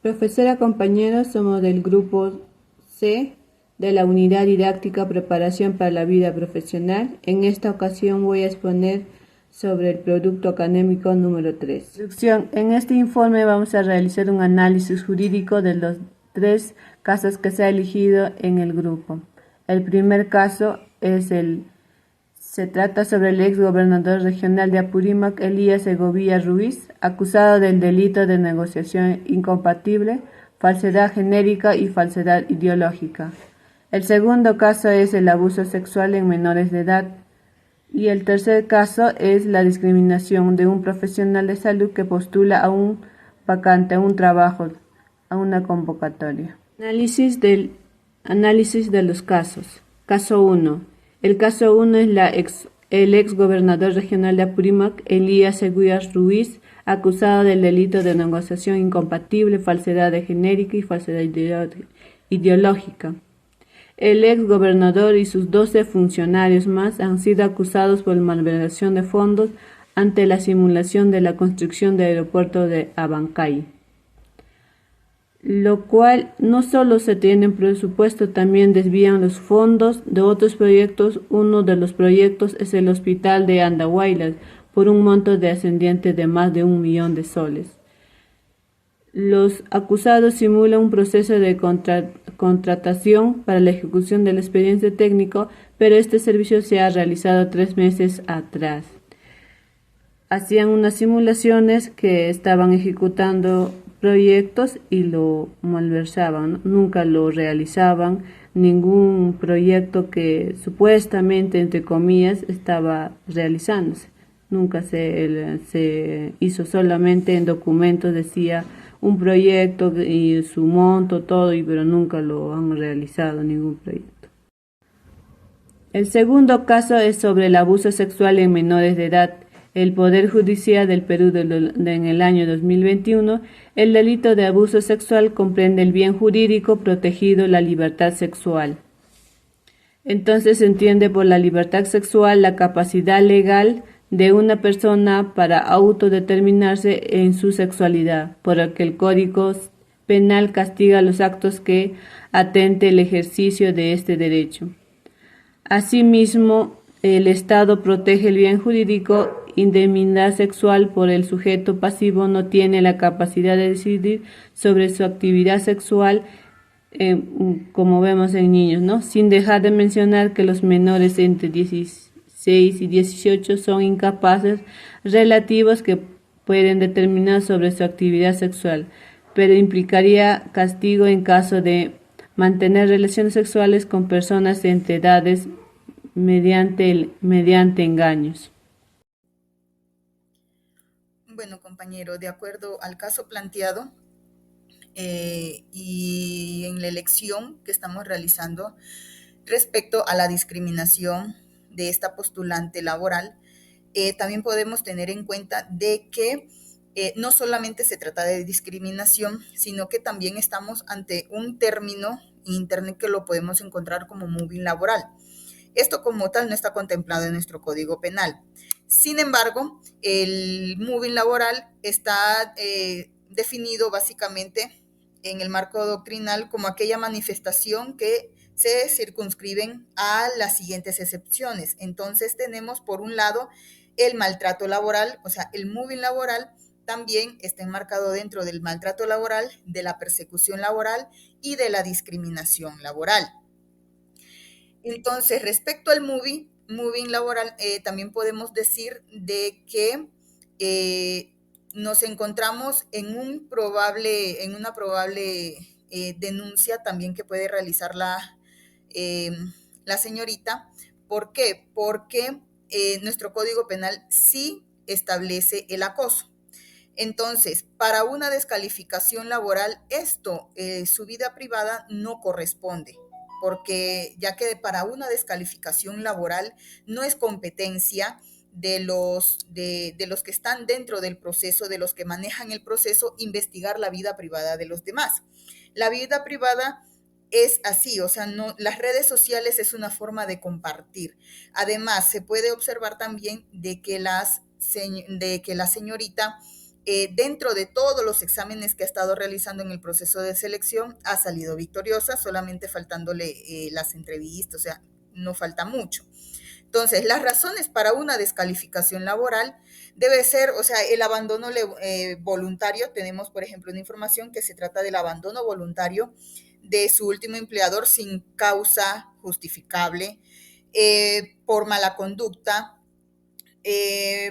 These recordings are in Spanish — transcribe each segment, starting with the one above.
Profesora, compañeros, somos del grupo C de la unidad didáctica Preparación para la Vida Profesional. En esta ocasión voy a exponer sobre el producto académico número 3. En este informe vamos a realizar un análisis jurídico de los 3 casos que se ha elegido en el grupo. El primer caso se trata sobre el ex gobernador regional de Apurímac, Elías Segovia Ruiz, acusado del delito de negociación incompatible, falsedad genérica y falsedad ideológica. El segundo caso es el abuso sexual en menores de edad. Y el tercer caso es la discriminación de un profesional de salud que postula a un vacante, a un trabajo, a una convocatoria. Análisis de los casos. Caso 1. El caso 1 es el ex gobernador regional de Apurímac, Elías Segovia Ruiz, acusado del delito de negociación incompatible, falsedad genérica y falsedad ideológica. El ex gobernador y sus 12 funcionarios más han sido acusados por malversación de fondos ante la simulación de la construcción del aeropuerto de Abancay, lo cual no solo se tiene en presupuesto, también desvían los fondos de otros proyectos. Uno de los proyectos es el hospital de Andahuaylas, por un monto de ascendiente de más de 1 millón de soles. Los acusados simulan un proceso de contratación para la ejecución del expediente técnico, pero este servicio se ha realizado 3 meses atrás. Hacían unas simulaciones que estaban ejecutando proyectos y lo malversaban, ¿no? Nunca lo realizaban, ningún proyecto que supuestamente, entre comillas, estaba realizándose. Nunca se hizo, solamente en documentos decía un proyecto y su monto, todo, pero nunca lo han realizado, ningún proyecto. El segundo caso es sobre el abuso sexual en menores de edad. El Poder Judicial del Perú en el año 2021, el delito de abuso sexual comprende el bien jurídico protegido, la libertad sexual. Entonces se entiende por la libertad sexual la capacidad legal de una persona para autodeterminarse en su sexualidad, por el que el Código Penal castiga los actos que atente el ejercicio de este derecho. Asimismo, el Estado protege el bien jurídico. Indemnidad sexual por el sujeto pasivo no tiene la capacidad de decidir sobre su actividad sexual, como vemos en niños, ¿no? Sin dejar de mencionar que los menores entre 16 y 18 son incapaces relativos que pueden determinar sobre su actividad sexual, pero implicaría castigo en caso de mantener relaciones sexuales con personas entre edades mediante engaños. Bueno, compañero, de acuerdo al caso planteado y en la elección que estamos realizando respecto a la discriminación de esta postulante laboral, también podemos tener en cuenta de que no solamente se trata de discriminación, sino que también estamos ante un término en Internet que lo podemos encontrar como moving laboral. Esto como tal no está contemplado en nuestro Código Penal. Sin embargo, el moving laboral está definido básicamente en el marco doctrinal como aquella manifestación que se circunscriben a las siguientes excepciones. Entonces tenemos por un lado el maltrato laboral, o sea, el moving laboral también está enmarcado dentro del maltrato laboral, de la persecución laboral y de la discriminación laboral. Entonces, respecto al moving laboral, también podemos decir de que nos encontramos en una probable denuncia también que puede realizar la señorita. ¿Por qué? Porque nuestro Código Penal sí establece el acoso. Entonces, para una descalificación laboral, su vida privada no corresponde, porque ya que para una descalificación laboral no es competencia de los que están dentro del proceso, de los que manejan el proceso, investigar la vida privada de los demás. La vida privada es así, o sea, no, las redes sociales es una forma de compartir. Además, se puede observar también de que la señorita dentro de todos los exámenes que ha estado realizando en el proceso de selección, ha salido victoriosa, solamente faltándole las entrevistas, o sea, no falta mucho. Entonces, las razones para una descalificación laboral debe ser, o sea, el abandono voluntario. Tenemos, por ejemplo, una información que se trata del abandono voluntario de su último empleador sin causa justificable, por mala conducta,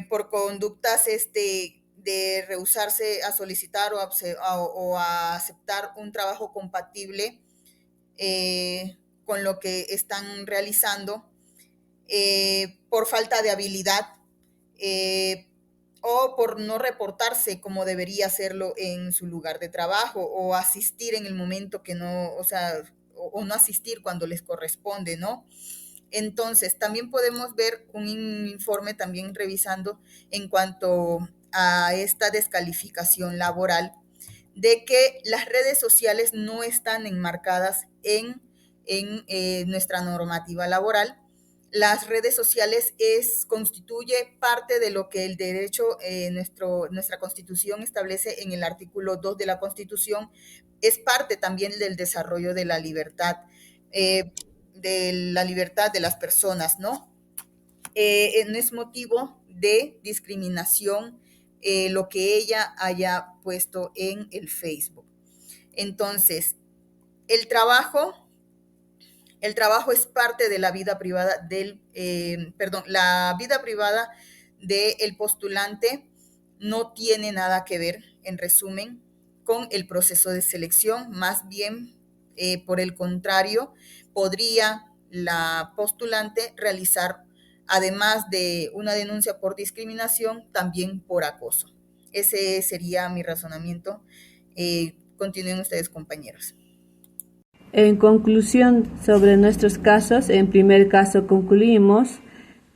por conductas de rehusarse a solicitar o a aceptar un trabajo compatible con lo que están realizando, por falta de habilidad, o por no reportarse como debería hacerlo en su lugar de trabajo, o asistir en el momento que no, o sea, o no asistir cuando les corresponde, ¿no? Entonces, también podemos ver un informe también revisando en cuanto a esta descalificación laboral, de que las redes sociales no están enmarcadas en nuestra normativa laboral. Las redes sociales constituye parte de lo que el derecho, nuestra Constitución establece en el artículo 2 de la Constitución, es parte también del desarrollo de la libertad, de las personas, ¿no? No es motivo de discriminación lo que ella haya puesto en el Facebook. Entonces, el trabajo es parte de la vida privada la vida privada del postulante no tiene nada que ver, en resumen, con el proceso de selección. Más bien, por el contrario, podría la postulante realizar, además de una denuncia por discriminación, también por acoso. Ese sería mi razonamiento. Continúen ustedes, compañeros. En conclusión sobre nuestros casos, en primer caso concluimos,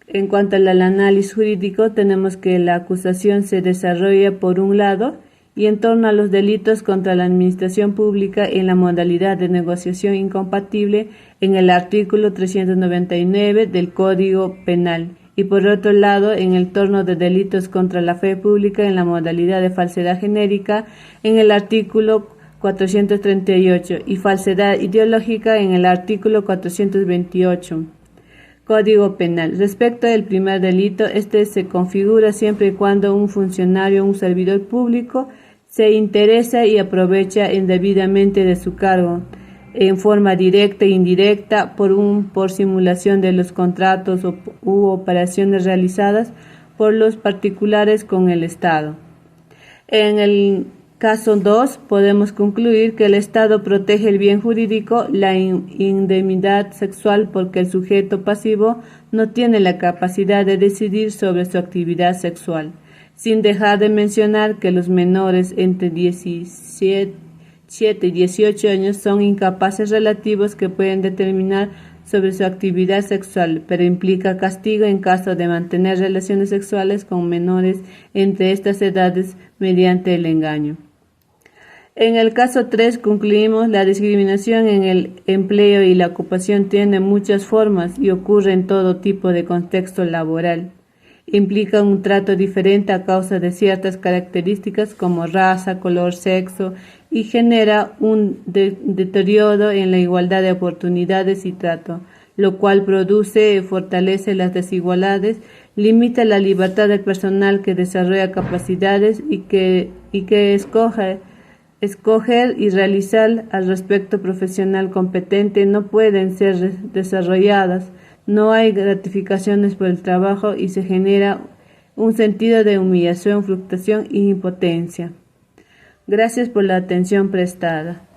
en cuanto al análisis jurídico, tenemos que la acusación se desarrolla por un lado y en torno a los delitos contra la administración pública en la modalidad de negociación incompatible en el artículo 399 del Código Penal, y por otro lado en el torno de delitos contra la fe pública en la modalidad de falsedad genérica en el artículo 438 y falsedad ideológica en el artículo 428. Código Penal. Respecto al primer delito, este se configura siempre y cuando un funcionario o un servidor público se interesa y aprovecha indebidamente de su cargo, en forma directa e indirecta, por simulación de los contratos u operaciones realizadas por los particulares con el Estado. En el caso 2, podemos concluir que el Estado protege el bien jurídico, la indemnidad sexual, porque el sujeto pasivo no tiene la capacidad de decidir sobre su actividad sexual, sin dejar de mencionar que los menores entre 17 y 18 años son incapaces relativos que pueden determinar sobre su actividad sexual, pero implica castigo en caso de mantener relaciones sexuales con menores entre estas edades mediante el engaño. En el caso 3 concluimos la discriminación en el empleo y la ocupación tiene muchas formas y ocurre en todo tipo de contexto laboral. Implica un trato diferente a causa de ciertas características como raza, color, sexo y genera un deterioro en la igualdad de oportunidades y trato, lo cual produce y fortalece las desigualdades, limita la libertad del personal que desarrolla capacidades y que escoger y realizar al respecto profesional competente no pueden ser desarrolladas, no hay gratificaciones por el trabajo y se genera un sentido de humillación, frustración e impotencia. Gracias por la atención prestada.